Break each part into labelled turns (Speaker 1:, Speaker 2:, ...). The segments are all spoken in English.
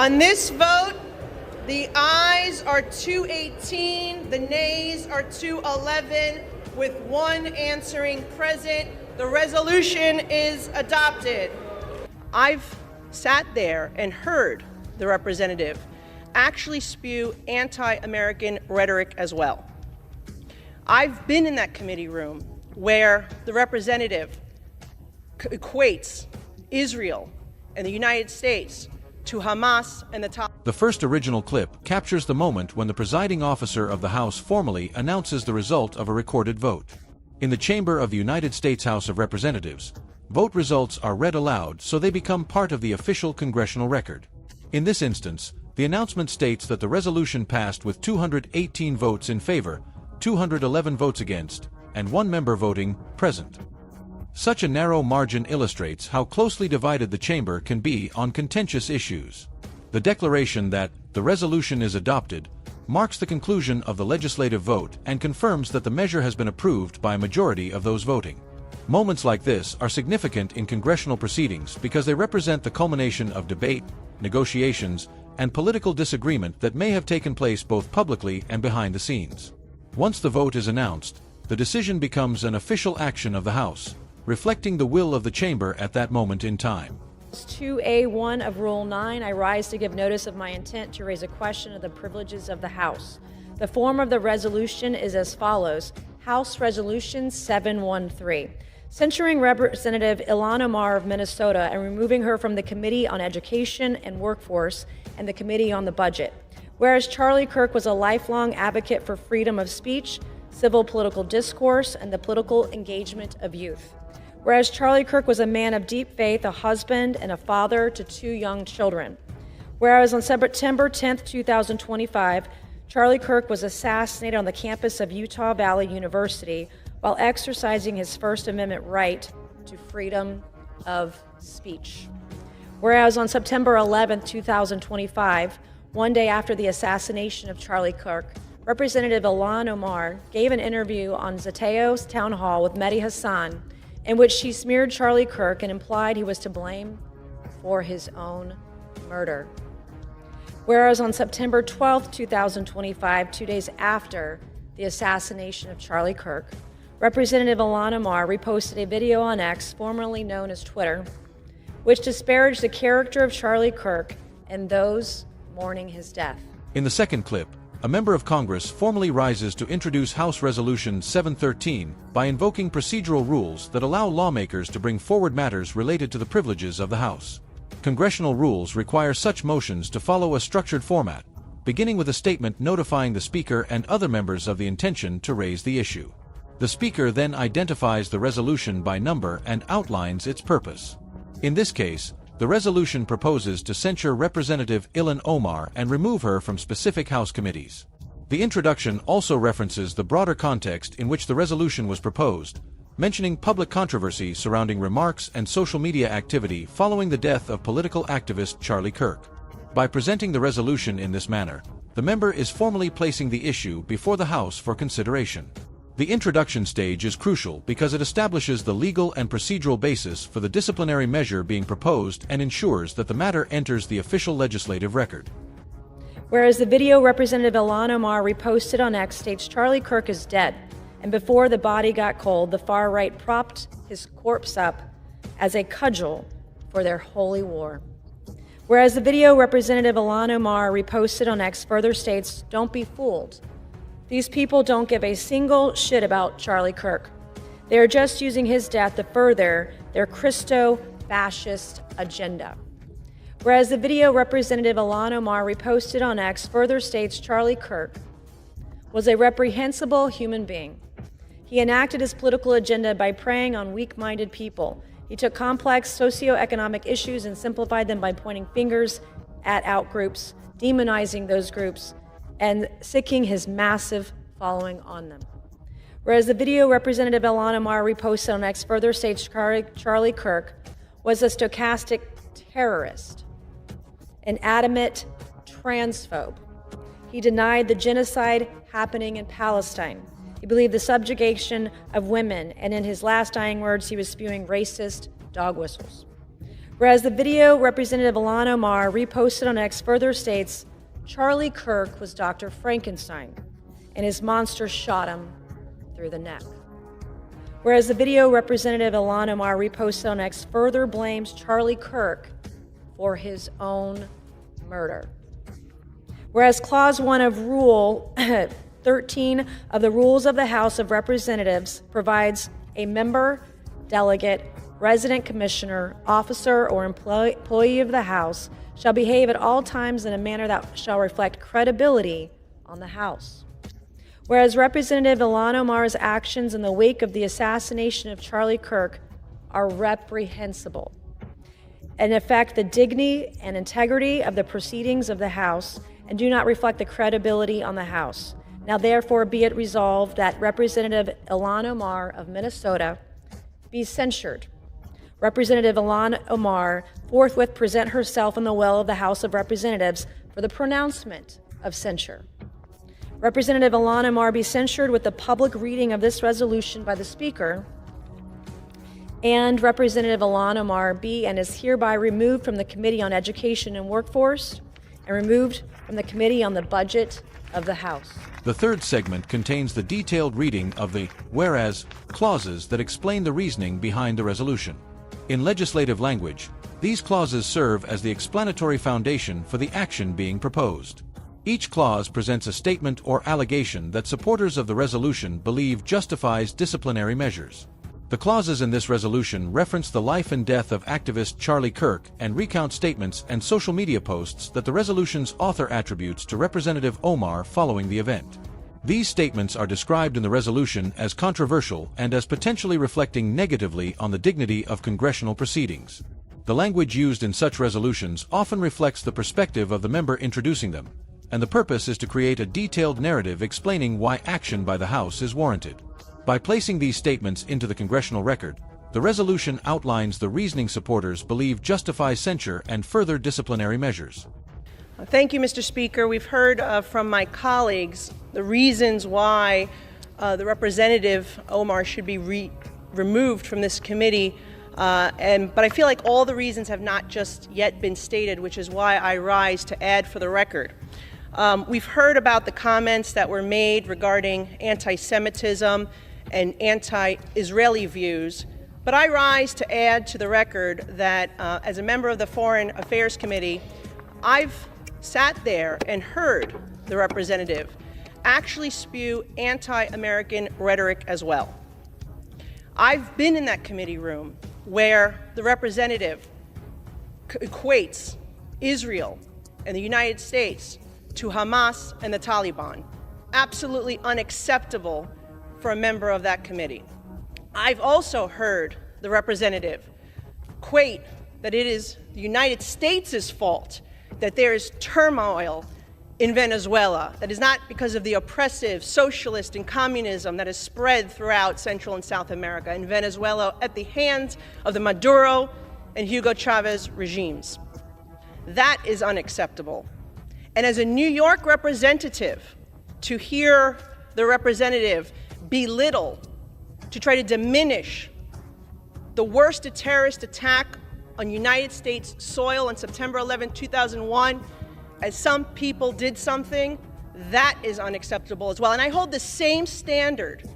Speaker 1: On this vote, the ayes are 218, the nays are 211, with one answering present. The resolution is adopted. I've sat there and heard the representative actually spew anti-American rhetoric as well. I've been in that committee room where the representative equates Israel and the United States to Hamas and the Taliban.
Speaker 2: The first original clip captures the moment when the presiding officer of the House formally announces the result of a recorded vote. In the chamber of the United States House of Representatives, vote results are read aloud so they become part of the official congressional record. In this instance, the announcement states that the resolution passed with 218 votes in favor, 211 votes against, and one member voting present. Such a narrow margin illustrates how closely divided the chamber can be on contentious issues. The declaration that the resolution is adopted marks the conclusion of the legislative vote and confirms that the measure has been approved by a majority of those voting. Moments like this are significant in congressional proceedings because they represent the culmination of debate, negotiations, and political disagreement that may have taken place both publicly and behind the scenes. Once the vote is announced, the decision becomes an official action of the House, reflecting the will of the chamber at that moment in time.
Speaker 3: 2A1 of Rule 9, I rise to give notice of my intent to raise a question of the privileges of the House. The form of the resolution is as follows. House Resolution 713, censuring Representative Ilhan Omar of Minnesota and removing her from the Committee on Education and Workforce and the Committee on the Budget. Whereas Charlie Kirk was a lifelong advocate for freedom of speech, civil political discourse, and the political engagement of youth. Whereas Charlie Kirk was a man of deep faith, a husband, and a father to 2 young children. Whereas on September 10, 2025, Charlie Kirk was assassinated on the campus of Utah Valley University while exercising his First Amendment right to freedom of speech. Whereas on September 11, 2025, one day after the assassination of Charlie Kirk, Representative Ilhan Omar gave an interview on Zateo's town hall with Mehdi Hassan in which she smeared Charlie Kirk and implied he was to blame for his own murder. Whereas on September 12, 2025, 2 days after the assassination of Charlie Kirk, Representative Ilhan Omar reposted a video on X, formerly known as Twitter, which disparaged the character of Charlie Kirk and those mourning his death.
Speaker 2: In the second clip, a member of Congress formally rises to introduce House Resolution 713 by invoking procedural rules that allow lawmakers to bring forward matters related to the privileges of the House. Congressional rules require such motions to follow a structured format, beginning with a statement notifying the Speaker and other members of the intention to raise the issue. The Speaker then identifies the resolution by number and outlines its purpose. In this case, the resolution proposes to censure Representative Ilhan Omar and remove her from specific House committees. The introduction also references the broader context in which the resolution was proposed, mentioning public controversy surrounding remarks and social media activity following the death of political activist Charlie Kirk. By presenting the resolution in this manner, the member is formally placing the issue before the House for consideration. The introduction stage is crucial because it establishes the legal and procedural basis for the disciplinary measure being proposed and ensures that the matter enters the official legislative record.
Speaker 3: Whereas the video Representative Ilhan Omar reposted on X states Charlie Kirk is dead, and before the body got cold, the far right propped his corpse up as a cudgel for their holy war. Whereas the video Representative Ilhan Omar reposted on X further states, don't be fooled. These people don't give a single shit about Charlie Kirk. They are just using his death to further their Christo-fascist agenda. Whereas the video Representative Ilhan Omar reposted on X further states Charlie Kirk was a reprehensible human being. He enacted his political agenda by preying on weak-minded people. He took complex socioeconomic issues and simplified them by pointing fingers at outgroups, demonizing those groups, and siccing his massive following on them. Whereas the video Representative Ilhan Omar reposted on X further states Charlie Kirk was a stochastic terrorist, an adamant transphobe. He denied the genocide happening in Palestine. He believed the subjugation of women, and in his last dying words, he was spewing racist dog whistles. Whereas the video Representative Ilhan Omar reposted on X further states, Charlie Kirk was Dr. Frankenstein, and his monster shot him through the neck. Whereas the video Representative Ilhan Omar reposted on X further blames Charlie Kirk for his own murder. Whereas Clause 1 of Rule 13 of the Rules of the House of Representatives provides a member, delegate, resident commissioner, officer, or employee of the House shall behave at all times in a manner that shall reflect credibility on the House. Whereas Representative Ilhan Omar's actions in the wake of the assassination of Charlie Kirk are reprehensible and affect the dignity and integrity of the proceedings of the House and do not reflect the credibility on the House. Now therefore be it resolved that Representative Ilhan Omar of Minnesota be censured. Representative Ilhan Omar forthwith present herself in the well of the House of Representatives for the pronouncement of censure. Representative Ilhan Omar be censured with the public reading of this resolution by the Speaker, and Representative Ilhan Omar be and is hereby removed from the Committee on Education and Workforce and removed from the Committee on the Budget of the House.
Speaker 2: The third segment contains the detailed reading of the whereas clauses that explain the reasoning behind the resolution. In legislative language, these clauses serve as the explanatory foundation for the action being proposed. Each clause presents a statement or allegation that supporters of the resolution believe justifies disciplinary measures. The clauses in this resolution reference the life and death of activist Charlie Kirk and recount statements and social media posts that the resolution's author attributes to Representative Omar following the event. These statements are described in the resolution as controversial and as potentially reflecting negatively on the dignity of congressional proceedings. The language used in such resolutions often reflects the perspective of the member introducing them, and the purpose is to create a detailed narrative explaining why action by the House is warranted. By placing these statements into the congressional record, the resolution outlines the reasoning supporters believe justifies censure and further disciplinary measures.
Speaker 1: Thank you, Mr. Speaker. We've heard from my colleagues the reasons why the Representative Omar should be removed from this committee, but I feel like all the reasons have not just yet been stated, which is why I rise to add for the record. We've heard about the comments that were made regarding anti-Semitism and anti-Israeli views, but I rise to add to the record that as a member of the Foreign Affairs Committee, I've sat there and heard the representative actually spew anti-American rhetoric as well. I've been in that committee room where the representative equates Israel and the United States to Hamas and the Taliban. Absolutely unacceptable for a member of that committee. I've also heard the representative equate that it is the United States' fault that there is turmoil in Venezuela. That is not because of the oppressive socialist and communism that has spread throughout Central and South America in Venezuela at the hands of the Maduro and Hugo Chavez regimes. That is unacceptable. And as a New York representative, to hear the representative belittle, to try to diminish the worst terrorist attack on United States soil on September 11, 2001, as some people did something, that is unacceptable as well. And I hold the same standard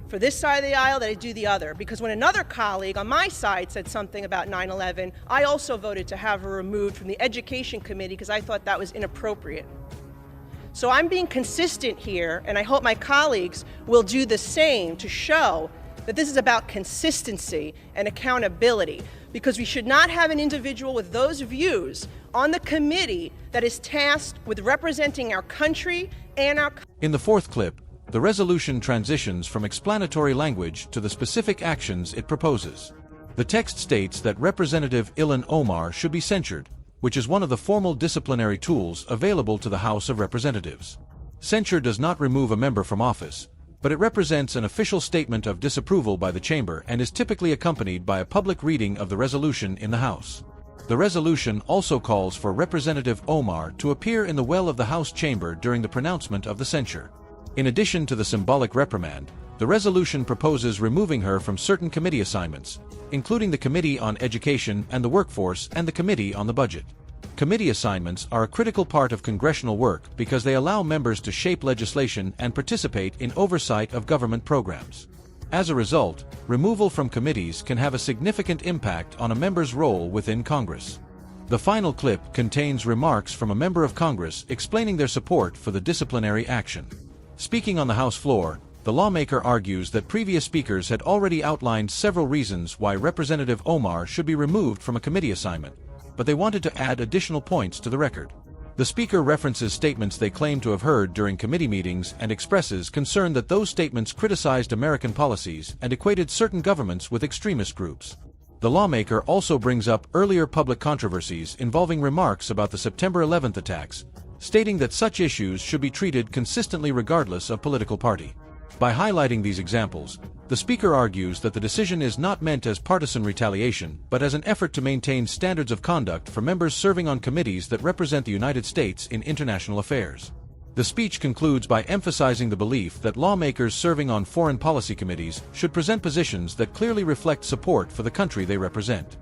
Speaker 1: for this side of the aisle that I do the other, because when another colleague on my side said something about 9/11, I also voted to have her removed from the Education Committee because I thought that was inappropriate. So I'm being consistent here, and I hope my colleagues will do the same to show that this is about consistency and accountability, because we should not have an individual with those views on the committee that is tasked with representing our country and our...
Speaker 2: In the fourth clip, the resolution transitions from explanatory language to the specific actions it proposes. The text states that Representative Ilhan Omar should be censured, which is one of the formal disciplinary tools available to the House of Representatives. Censure does not remove a member from office, but it represents an official statement of disapproval by the chamber and is typically accompanied by a public reading of the resolution in the House. The resolution also calls for Representative Omar to appear in the well of the House chamber during the pronouncement of the censure. In addition to the symbolic reprimand, The resolution proposes removing her from certain committee assignments, including the Committee on Education and the Workforce and the Committee on the Budget. Committee assignments are a critical part of congressional work because they allow members to shape legislation and participate in oversight of government programs. As a result, removal from committees can have a significant impact on a member's role within Congress. The final clip contains remarks from a member of Congress explaining their support for the disciplinary action. Speaking on the House floor, the lawmaker argues that previous speakers had already outlined several reasons why Representative Omar should be removed from a committee assignment, but they wanted to add additional points to the record. The speaker references statements they claim to have heard during committee meetings and expresses concern that those statements criticized American policies and equated certain governments with extremist groups. The lawmaker also brings up earlier public controversies involving remarks about the September 11th attacks, stating that such issues should be treated consistently regardless of political party. By highlighting these examples, the speaker argues that the decision is not meant as partisan retaliation, but as an effort to maintain standards of conduct for members serving on committees that represent the United States in international affairs. The speech concludes by emphasizing the belief that lawmakers serving on foreign policy committees should present positions that clearly reflect support for the country they represent.